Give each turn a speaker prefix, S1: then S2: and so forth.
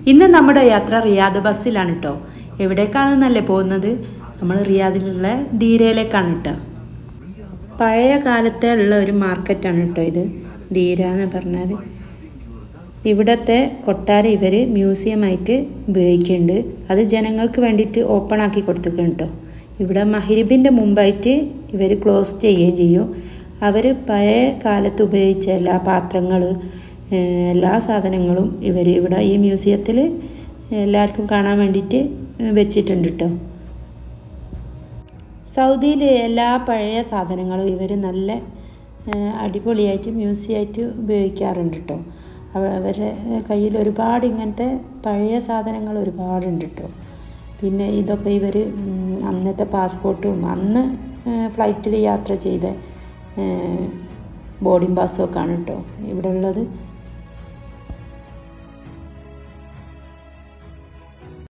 S1: ഇന്ന് നമ്മുടെ യാത്ര റിയാദ് ബസ്സിലാണ് കേട്ടോ. എവിടേക്കാണെന്നല്ലേ പോകുന്നത്? നമ്മൾ റിയാദിലുള്ള ധീരയിലേക്കാണ് കേട്ടോ. പഴയ കാലത്തെ ഉള്ള ഒരു മാർക്കറ്റാണ് കേട്ടോ ഇത്, ധീര എന്ന് പറഞ്ഞാൽ. ഇവിടുത്തെ കൊട്ടാരം ഇവർ മ്യൂസിയമായിട്ട് ഉപയോഗിക്കുന്നുണ്ട്. അത് ജനങ്ങൾക്ക് വേണ്ടിയിട്ട് ഓപ്പൺ ആക്കി കൊടുത്തിട്ടുണ്ട് കേട്ടോ. ഇവിടെ മഗ്‌രിബിൻ്റെ മുമ്പായിട്ട് ഇവർ ക്ലോസ് ചെയ്യുകയും ചെയ്യും. അവർ പഴയ കാലത്ത് ഉപയോഗിച്ച എല്ലാ പാത്രങ്ങൾ, എല്ലാ സാധനങ്ങളും ഇവർ ഇവിടെ ഈ മ്യൂസിയത്തിൽ എല്ലാവർക്കും കാണാൻ വേണ്ടിയിട്ട് വെച്ചിട്ടുണ്ട് കേട്ടോ. സൗദിയിൽ എല്ലാ പഴയ സാധനങ്ങളും ഇവർ നല്ല അടിപൊളിയായിട്ട് മ്യൂസിയമായിട്ട് ഉപയോഗിക്കാറുണ്ട് കേട്ടോ. അവരുടെ കയ്യിൽ ഒരുപാട് ഇങ്ങനത്തെ പഴയ സാധനങ്ങൾ ഒരുപാടുണ്ട് കേട്ടോ. പിന്നെ ഇതൊക്കെ ഇവർ അന്നത്തെ പാസ്പോർട്ടും അന്ന് ഫ്ലൈറ്റിൽ യാത്ര ചെയ്ത ബോർഡിംഗ് പാസ്സും ഒക്കെ ആണ് കേട്ടോ ഇവിടെ ഉള്ളത്.